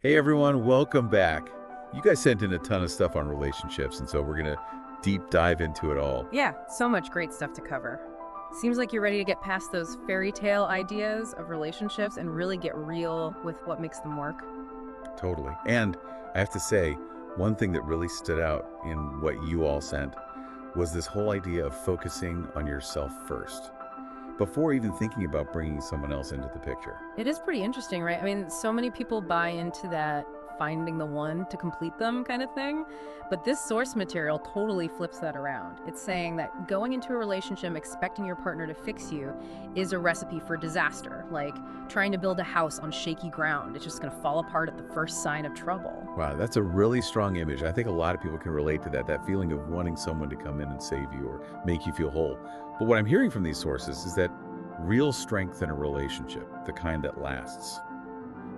Hey everyone, welcome back. You guys sent in a ton of stuff on relationships, and so we're going to deep dive into it all. Yeah, so much great stuff to cover. Seems like you're ready to get past those fairy tale ideas of relationships and really get real with what makes them work. Totally. And I have to say, one thing that really stood out in what you all sent was this whole idea of focusing on yourself first, before even thinking about bringing someone else into the picture. It is pretty interesting, right? I mean, so many people buy into that finding the one to complete them kind of thing, but this source material totally flips that around. It's saying that going into a relationship expecting your partner to fix you is a recipe for disaster, like trying to build a house on shaky ground. It's just going to fall apart at the first sign of trouble. Wow, that's a really strong image. I think a lot of people can relate to that feeling of wanting someone to come in and save you or make you feel whole. But what I'm hearing from these sources is that real strength in a relationship, the kind that lasts,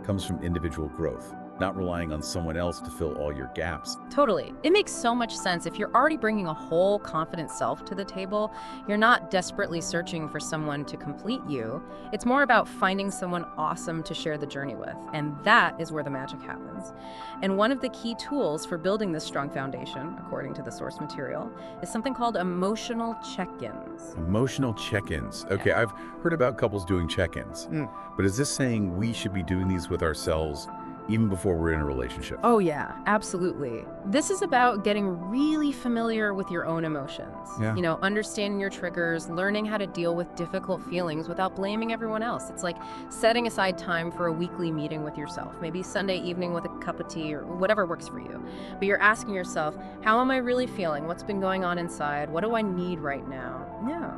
comes from individual growth, not relying on someone else to fill all your gaps. Totally. It makes so much sense. If you're already bringing a whole confident self to the table, you're not desperately searching for someone to complete you. It's more about finding someone awesome to share the journey with. And that is where the magic happens. And one of the key tools for building this strong foundation, according to the source material, is something called emotional check-ins. Emotional check-ins. Okay, I've heard about couples doing check-ins, but is this saying we should be doing these with ourselves even before we're in a relationship? Oh yeah, absolutely. This is about getting really familiar with your own emotions. Yeah. Understanding your triggers, learning how to deal with difficult feelings without blaming everyone else. It's like setting aside time for a weekly meeting with yourself, maybe Sunday evening with a cup of tea or whatever works for you. But you're asking yourself, how am I really feeling? What's been going on inside? What do I need right now? Yeah.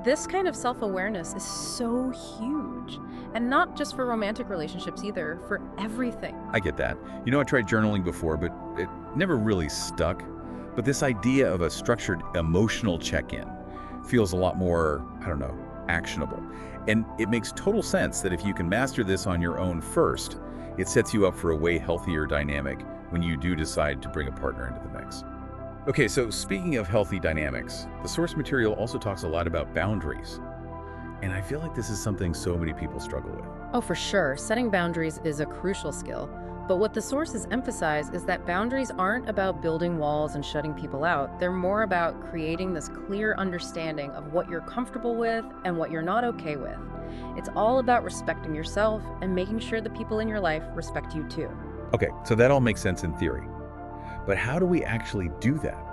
This kind of self-awareness is so huge. And not just for romantic relationships either, for everything. I get that. I tried journaling before, but it never really stuck. But this idea of a structured emotional check-in feels a lot more, actionable. And it makes total sense that if you can master this on your own first, it sets you up for a way healthier dynamic when you do decide to bring a partner into the mix. Okay, so speaking of healthy dynamics, the source material also talks a lot about boundaries. And I feel like this is something so many people struggle with. Oh, for sure. Setting boundaries is a crucial skill. But what the sources emphasize is that boundaries aren't about building walls and shutting people out. They're more about creating this clear understanding of what you're comfortable with and what you're not okay with. It's all about respecting yourself and making sure the people in your life respect you too. Okay, so that all makes sense in theory. But how do we actually do that?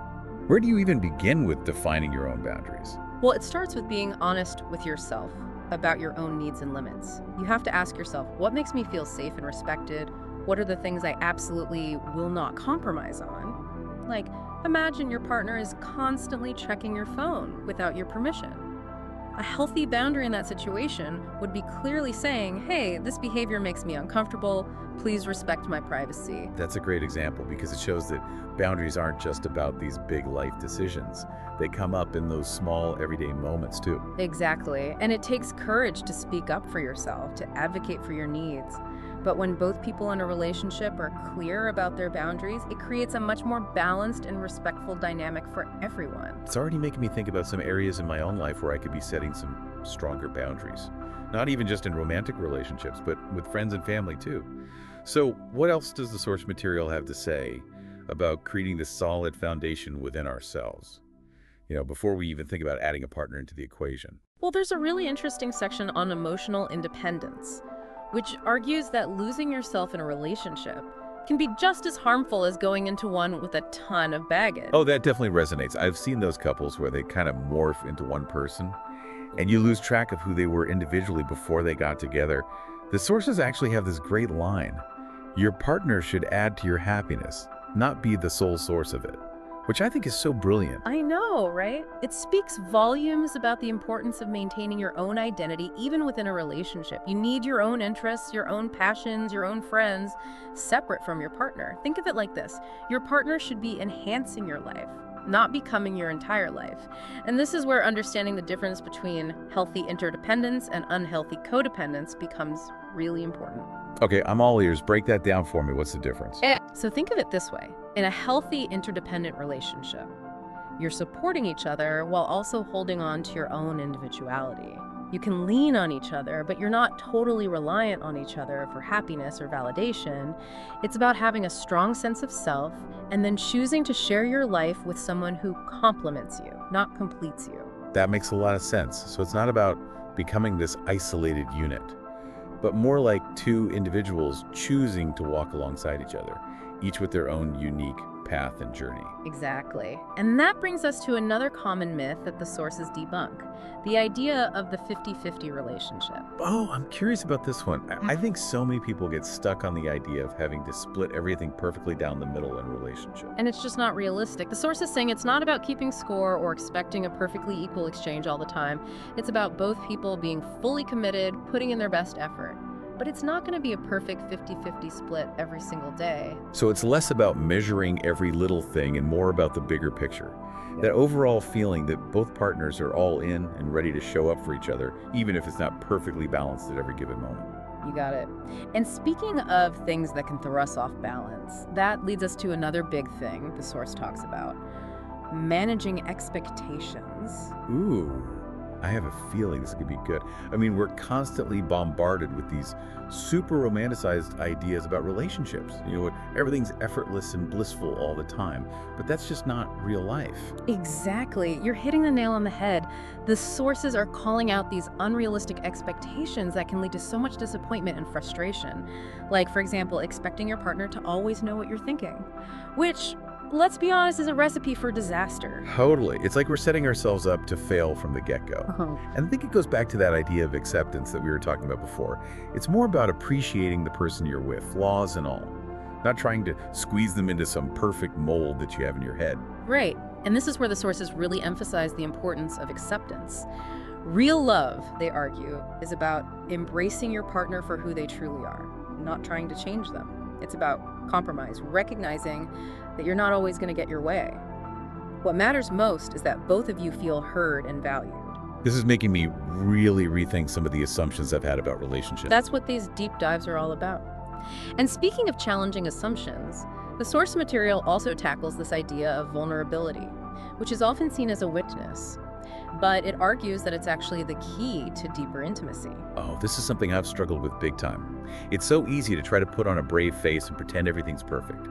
Where do you even begin with defining your own boundaries? Well, it starts with being honest with yourself about your own needs and limits. You have to ask yourself, what makes me feel safe and respected? What are the things I absolutely will not compromise on? Like, imagine your partner is constantly checking your phone without your permission. A healthy boundary in that situation would be clearly saying, hey, this behavior makes me uncomfortable. Please respect my privacy. That's a great example because it shows that boundaries aren't just about these big life decisions. They come up in those small everyday moments too. Exactly. And it takes courage to speak up for yourself, to advocate for your needs. But when both people in a relationship are clear about their boundaries, it creates a much more balanced and respectful dynamic for everyone. It's already making me think about some areas in my own life where I could be setting some stronger boundaries. Not even just in romantic relationships, but with friends and family too. So what else does the source material have to say about creating this solid foundation within ourselves? Before we even think about adding a partner into the equation. Well, there's a really interesting section on emotional independence, which argues that losing yourself in a relationship can be just as harmful as going into one with a ton of baggage. Oh, that definitely resonates. I've seen those couples where they kind of morph into one person and you lose track of who they were individually before they got together. The sources actually have this great line. Your partner should add to your happiness, not be the sole source of it, which I think is so brilliant. I know, right? It speaks volumes about the importance of maintaining your own identity even within a relationship. You need your own interests, your own passions, your own friends, separate from your partner. Think of it like this. Your partner should be enhancing your life, not becoming your entire life. And this is where understanding the difference between healthy interdependence and unhealthy codependence becomes really important. Okay, I'm all ears. Break that down for me. What's the difference? So think of it this way. In a healthy interdependent relationship, you're supporting each other while also holding on to your own individuality. You can lean on each other, but you're not totally reliant on each other for happiness or validation. It's about having a strong sense of self and then choosing to share your life with someone who complements you, not completes you. That makes a lot of sense. So it's not about becoming this isolated unit, but more like two individuals choosing to walk alongside each other, each with their own unique path and journey. Exactly. And that brings us to another common myth that the sources debunk, the idea of the 50-50 relationship. Oh, I'm curious about this one. I think so many people get stuck on the idea of having to split everything perfectly down the middle in a relationship. And it's just not realistic. The source is saying it's not about keeping score or expecting a perfectly equal exchange all the time. It's about both people being fully committed, putting in their best effort. But it's not going to be a perfect 50-50 split every single day. So it's less about measuring every little thing and more about the bigger picture. That overall feeling that both partners are all in and ready to show up for each other, even if it's not perfectly balanced at every given moment. You got it. And speaking of things that can throw us off balance, that leads us to another big thing the source talks about: managing expectations. Ooh, I have a feeling this could be good. I mean, we're constantly bombarded with these super romanticized ideas about relationships. Everything's effortless and blissful all the time, but that's just not real life. Exactly. You're hitting the nail on the head. The sources are calling out these unrealistic expectations that can lead to so much disappointment and frustration. Like, for example, expecting your partner to always know what you're thinking, which, let's be honest, is a recipe for disaster. Totally. It's like we're setting ourselves up to fail from the get-go. And I think it goes back to that idea of acceptance that we were talking about before. It's more about appreciating the person you're with, flaws and all, not trying to squeeze them into some perfect mold that you have in your head. Right. And this is where the sources really emphasize the importance of acceptance. Real love, they argue, is about embracing your partner for who they truly are, not trying to change them. It's about compromise, recognizing that you're not always going to get your way. What matters most is that both of you feel heard and valued. This is making me really rethink some of the assumptions I've had about relationships. That's what these deep dives are all about. And speaking of challenging assumptions, the source material also tackles this idea of vulnerability, which is often seen as a weakness. But it argues that it's actually the key to deeper intimacy. Oh, this is something I've struggled with big time. It's so easy to try to put on a brave face and pretend everything's perfect.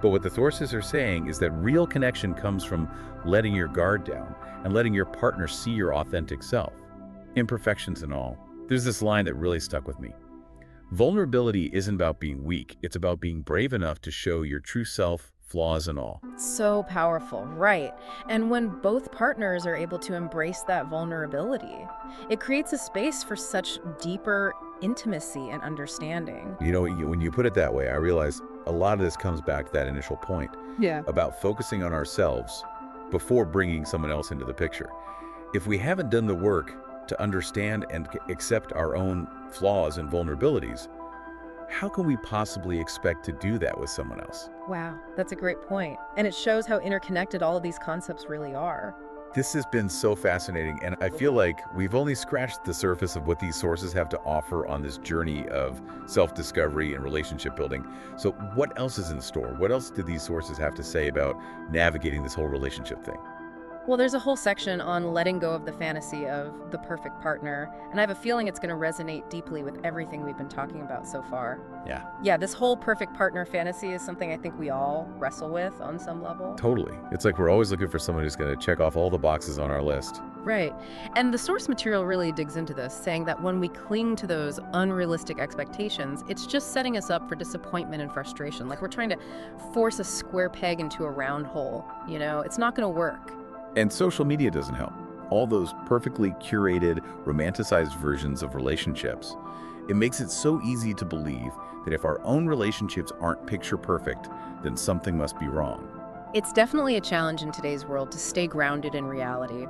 But what the sources are saying is that real connection comes from letting your guard down and letting your partner see your authentic self, imperfections and all. There's this line that really stuck with me. Vulnerability isn't about being weak. It's about being brave enough to show your true self, flaws and all. So powerful, right? And when both partners are able to embrace that vulnerability, it creates a space for such deeper intimacy and understanding. When you put it that way, I realize a lot of this comes back to that initial point about focusing on ourselves before bringing someone else into the picture. If we haven't done the work to understand and accept our own flaws and vulnerabilities, how can we possibly expect to do that with someone else? Wow, that's a great point. And it shows how interconnected all of these concepts really are. This has been so fascinating, and I feel like we've only scratched the surface of what these sources have to offer on this journey of self-discovery and relationship building. So what else is in store? What else do these sources have to say about navigating this whole relationship thing? Well, there's a whole section on letting go of the fantasy of the perfect partner, and I have a feeling it's going to resonate deeply with everything we've been talking about so far. Yeah, this whole perfect partner fantasy is something I think we all wrestle with on some level. Totally. It's like we're always looking for someone who's going to check off all the boxes on our list. Right. And the source material really digs into this, saying that when we cling to those unrealistic expectations, it's just setting us up for disappointment and frustration. Like we're trying to force a square peg into a round hole. It's not going to work. And social media doesn't help. All those perfectly curated, romanticized versions of relationships. It makes it so easy to believe that if our own relationships aren't picture perfect, then something must be wrong. It's definitely a challenge in today's world to stay grounded in reality.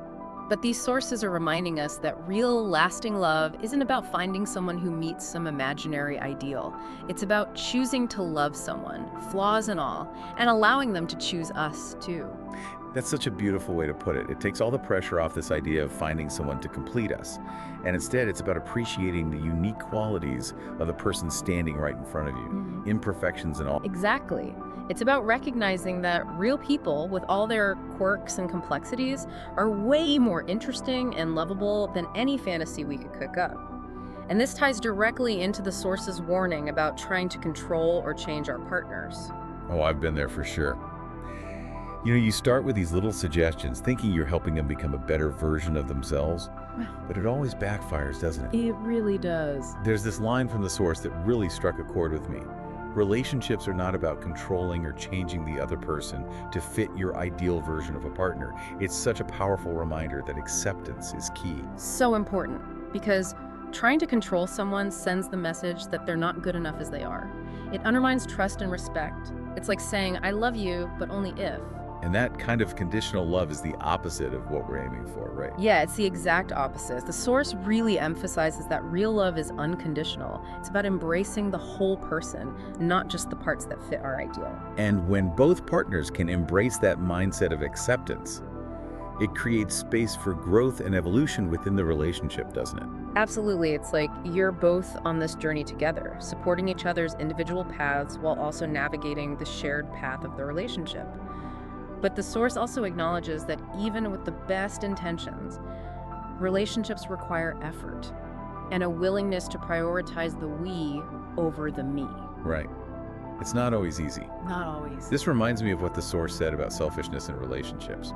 But these sources are reminding us that real, lasting love isn't about finding someone who meets some imaginary ideal. It's about choosing to love someone, flaws and all, and allowing them to choose us too. That's such a beautiful way to put it. It takes all the pressure off this idea of finding someone to complete us. And instead, it's about appreciating the unique qualities of the person standing right in front of you, imperfections and all. Exactly. It's about recognizing that real people, with all their quirks and complexities, are way more interesting and lovable than any fantasy we could cook up. And this ties directly into the Source's warning about trying to control or change our partners. Oh, I've been there for sure. You start with these little suggestions, thinking you're helping them become a better version of themselves, but it always backfires, doesn't it? It really does. There's this line from the Source that really struck a chord with me. Relationships are not about controlling or changing the other person to fit your ideal version of a partner. It's such a powerful reminder that acceptance is key. So important, because trying to control someone sends the message that they're not good enough as they are. It undermines trust and respect. It's like saying, I love you, but only if. And that kind of conditional love is the opposite of what we're aiming for, right? Yeah, it's the exact opposite. The Source really emphasizes that real love is unconditional. It's about embracing the whole person, not just the parts that fit our ideal. And when both partners can embrace that mindset of acceptance, it creates space for growth and evolution within the relationship, doesn't it? Absolutely. It's like you're both on this journey together, supporting each other's individual paths while also navigating the shared path of the relationship. But the Source also acknowledges that even with the best intentions, relationships require effort and a willingness to prioritize the we over the me. Right. It's not always easy. Not always. This reminds me of what the Source said about selfishness in relationships.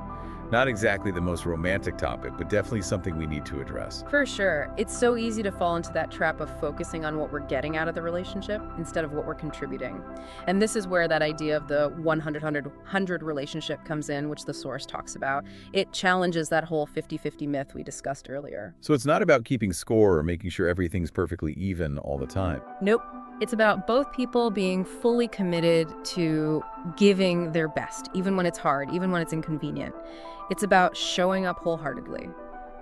Not exactly the most romantic topic, but definitely something we need to address. For sure. It's so easy to fall into that trap of focusing on what we're getting out of the relationship instead of what we're contributing. And this is where that idea of the 100-100 relationship comes in, which the Source talks about. It challenges that whole 50-50 myth we discussed earlier. So it's not about keeping score or making sure everything's perfectly even all the time. Nope. It's about both people being fully committed to giving their best, even when it's hard, even when it's inconvenient. It's about showing up wholeheartedly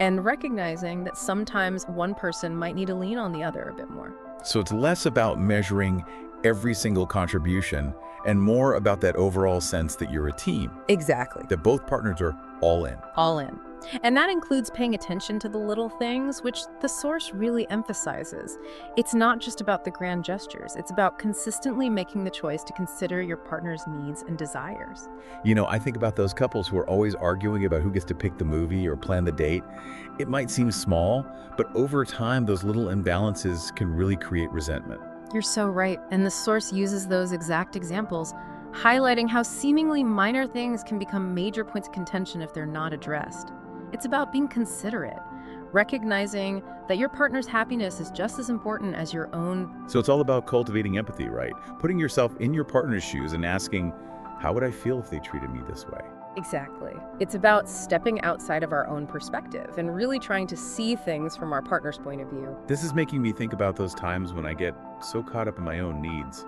and recognizing that sometimes one person might need to lean on the other a bit more. So it's less about measuring every single contribution and more about that overall sense that you're a team, Exactly. that both partners are all in. All in. And that includes paying attention to the little things, which the Source really emphasizes. It's not just about the grand gestures. It's about consistently making the choice to consider your partner's needs and desires. I think about those couples who are always arguing about who gets to pick the movie or plan the date. It might seem small, but over time, those little imbalances can really create resentment. You're so right. And the Source uses those exact examples, highlighting how seemingly minor things can become major points of contention if they're not addressed. It's about being considerate, recognizing that your partner's happiness is just as important as your own. So it's all about cultivating empathy, right? Putting yourself in your partner's shoes and asking, how would I feel if they treated me this way? Exactly. It's about stepping outside of our own perspective and really trying to see things from our partner's point of view. This is making me think about those times when I get so caught up in my own needs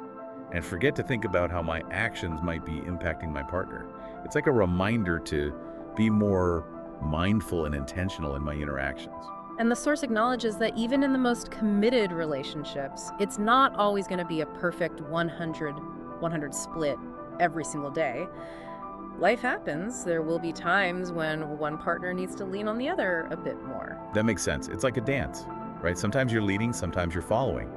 and forget to think about how my actions might be impacting my partner. It's like a reminder to be more mindful and intentional in my interactions. And the Source acknowledges that even in the most committed relationships, it's not always going to be a perfect 100-100 split every single day. Life happens. There will be times when one partner needs to lean on the other a bit more. That makes sense. It's like a dance, right? Sometimes you're leading, sometimes you're following.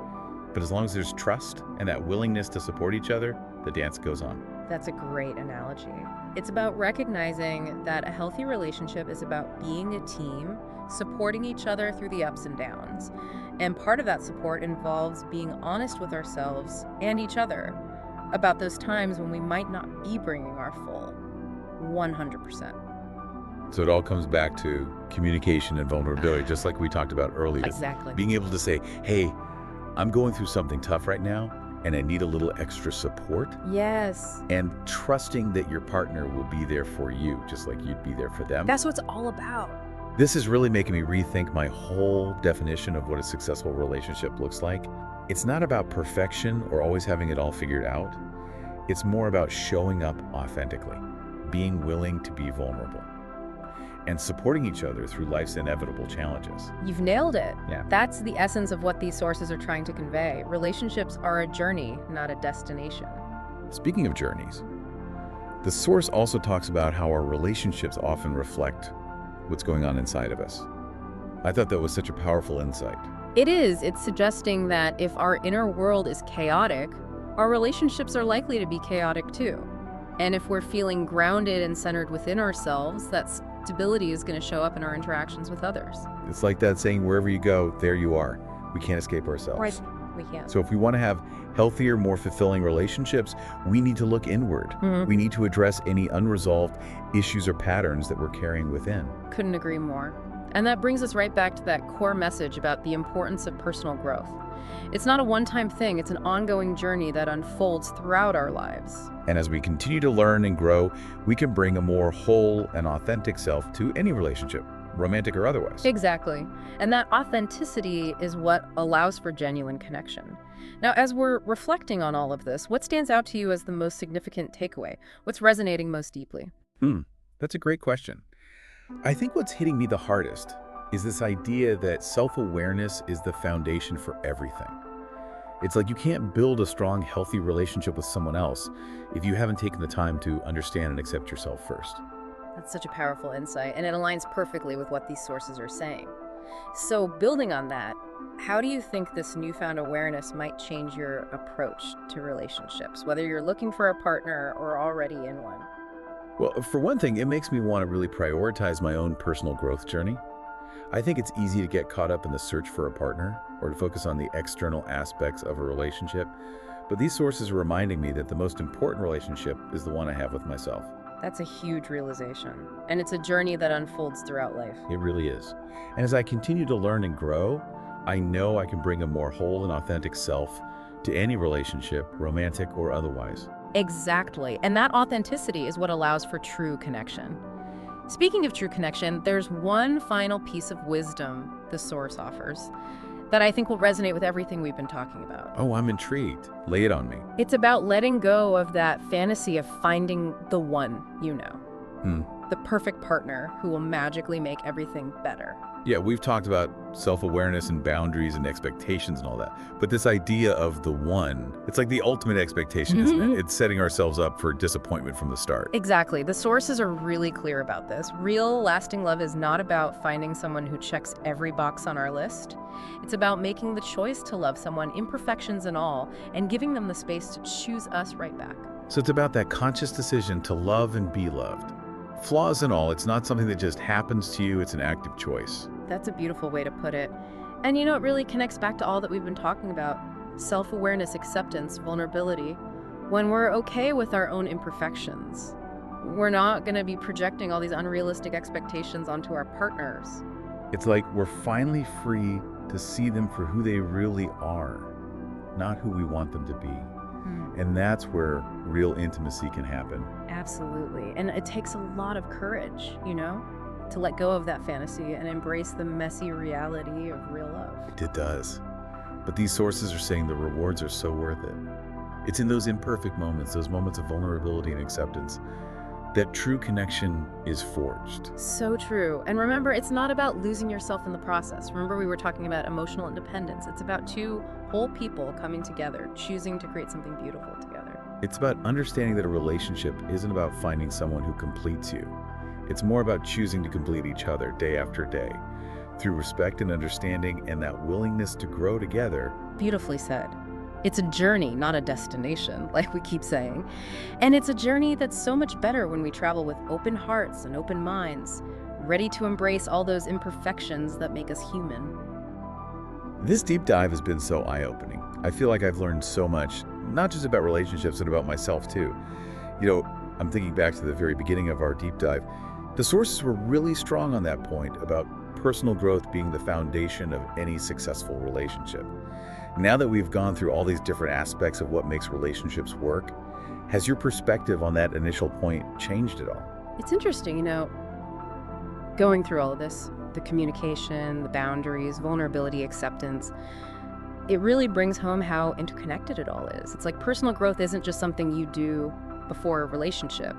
But as long as there's trust and that willingness to support each other, the dance goes on. That's a great analogy. It's about recognizing that a healthy relationship is about being a team, supporting each other through the ups and downs. And part of that support involves being honest with ourselves and each other about those times when we might not be bringing our full 100%. So it all comes back to communication and vulnerability, just like we talked about earlier. Exactly. Being able to say, hey, I'm going through something tough right now, and I need a little extra support. Yes. And trusting that your partner will be there for you, just like you'd be there for them. That's what it's all about. This is really making me rethink my whole definition of what a successful relationship looks like. It's not about perfection or always having it all figured out. It's more about showing up authentically, being willing to be vulnerable, and supporting each other through life's inevitable challenges. You've nailed it. Yeah. That's the essence of what these sources are trying to convey. Relationships are a journey, not a destination. Speaking of journeys, The source also talks about how our relationships often reflect what's going on inside of us. I thought that was such a powerful insight. It is. It's suggesting that if our inner world is chaotic, our relationships are likely to be chaotic too. And if we're feeling grounded and centered within ourselves, that stability is going to show up in our interactions with others. It's like that saying, wherever you go, there you are. We can't escape ourselves. Right. We can't. So if we want to have healthier, more fulfilling relationships, we need to look inward. We need to address any unresolved issues or patterns that we're carrying within. Couldn't agree more. And that brings us right back to that core message about the importance of personal growth. It's not a one-time thing, it's an ongoing journey that unfolds throughout our lives. And as we continue to learn and grow, we can bring a more whole and authentic self to any relationship, romantic or otherwise. Exactly. And that authenticity is what allows for genuine connection. Now, as we're reflecting on all of this, what stands out to you as the most significant takeaway? What's resonating most deeply? That's a great question. I think what's hitting me the hardest is this idea that self-awareness is the foundation for everything. It's like you can't build a strong, healthy relationship with someone else if you haven't taken the time to understand and accept yourself first. That's such a powerful insight, and it aligns perfectly with what these sources are saying. So, building on that, how do you think this newfound awareness might change your approach to relationships, whether you're looking for a partner or already in one? Well, for one thing, it makes me want to really prioritize my own personal growth journey. I think it's easy to get caught up in the search for a partner or to focus on the external aspects of a relationship, but these sources are reminding me that the most important relationship is the one I have with myself. That's a huge realization, and it's a journey that unfolds throughout life. It really is. And as I continue to learn and grow, I know I can bring a more whole and authentic self to any relationship, romantic or otherwise. Exactly, and that authenticity is what allows for true connection. Speaking of true connection, there's one final piece of wisdom the source offers that I think will resonate with everything we've been talking about. Oh, I'm intrigued. Lay it on me. It's about letting go of that fantasy of finding the one you know. The perfect partner who will magically make everything better. Yeah, we've talked about self-awareness and boundaries and expectations and all that. But this idea of the one, it's like the ultimate expectation, isn't it? It's setting ourselves up for disappointment from the start. Exactly. The sources are really clear about this. Real, lasting love is not about finding someone who checks every box on our list. It's about making the choice to love someone, imperfections and all, and giving them the space to choose us right back. So it's about that conscious decision to love and be loved. Flaws and all, it's not something that just happens to you, it's an active choice. That's a beautiful way to put it. And you know, it really connects back to all that we've been talking about. Self-awareness, acceptance, vulnerability. When we're okay with our own imperfections, we're not going to be projecting all these unrealistic expectations onto our partners. It's like we're finally free to see them for who they really are, not who we want them to be. And that's where real intimacy can happen. Absolutely. And it takes a lot of courage, you know, to let go of that fantasy and embrace the messy reality of real love. It does. But these sources are saying the rewards are so worth it. It's in those imperfect moments, those moments of vulnerability and acceptance, that true connection is forged. So true. And remember, it's not about losing yourself in the process. Remember, we were talking about emotional independence. It's about two whole people coming together, choosing to create something beautiful together. It's about understanding that a relationship isn't about finding someone who completes you. It's more about choosing to complete each other day after day, through respect and understanding and that willingness to grow together. Beautifully said. It's a journey, not a destination, like we keep saying. And it's a journey that's so much better when we travel with open hearts and open minds, ready to embrace all those imperfections that make us human. This deep dive has been so eye-opening. I feel like I've learned so much, not just about relationships, but about myself too. You know, I'm thinking back to the very beginning of our deep dive. The sources were really strong on that point about personal growth being the foundation of any successful relationship. Now that we've gone through all these different aspects of what makes relationships work, has your perspective on that initial point changed at all? It's interesting, you know, going through all of this, the communication, the boundaries, vulnerability, acceptance, it really brings home how interconnected it all is. It's like personal growth isn't just something you do before a relationship.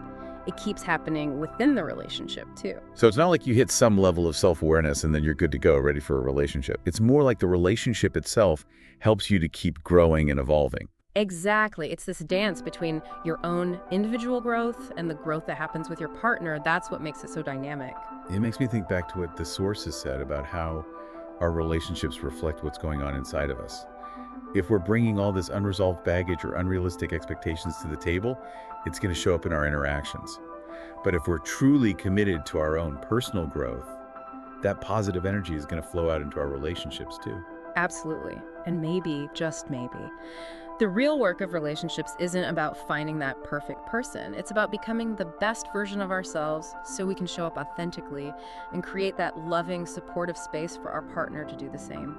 It keeps happening within the relationship too. So it's not like you hit some level of self-awareness and then you're good to go, ready for a relationship. It's more like the relationship itself helps you to keep growing and evolving. Exactly. It's this dance between your own individual growth and the growth that happens with your partner. That's what makes it so dynamic. It makes me think back to what the sources said about how our relationships reflect what's going on inside of us. If we're bringing all this unresolved baggage or unrealistic expectations to the table, it's going to show up in our interactions. But if we're truly committed to our own personal growth, that positive energy is going to flow out into our relationships too. Absolutely. And maybe, just maybe, the real work of relationships isn't about finding that perfect person. It's about becoming the best version of ourselves so we can show up authentically and create that loving, supportive space for our partner to do the same.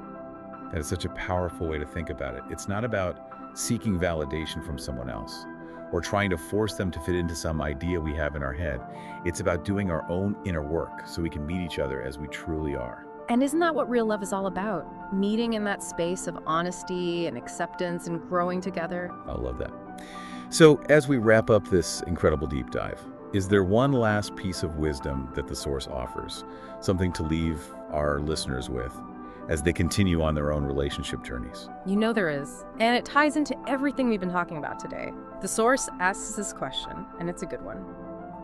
That is such a powerful way to think about it. It's not about seeking validation from someone else or trying to force them to fit into some idea we have in our head. It's about doing our own inner work so we can meet each other as we truly are. And isn't that what real love is all about? Meeting in that space of honesty and acceptance and growing together. I love that. So, as we wrap up this incredible deep dive, is there one last piece of wisdom that the source offers? Something to leave our listeners with as they continue on their own relationship journeys? You know there is. And it ties into everything we've been talking about today. The source asks this question, and it's a good one.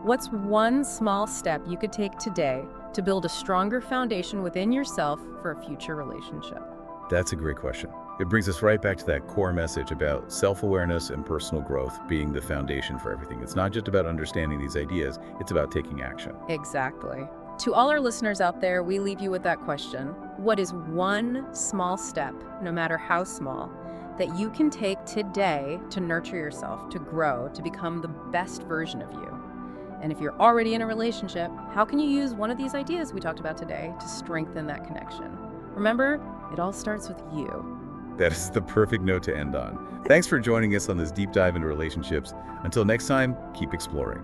What's one small step you could take today to build a stronger foundation within yourself for a future relationship? That's a great question. It brings us right back to that core message about self-awareness and personal growth being the foundation for everything. It's not just about understanding these ideas, it's about taking action. Exactly. To all our listeners out there, we leave you with that question. What is one small step, no matter how small, that you can take today to nurture yourself, to grow, to become the best version of you? And if you're already in a relationship, how can you use one of these ideas we talked about today to strengthen that connection? Remember, it all starts with you. That is the perfect note to end on. Thanks for joining us on this deep dive into relationships. Until next time, keep exploring.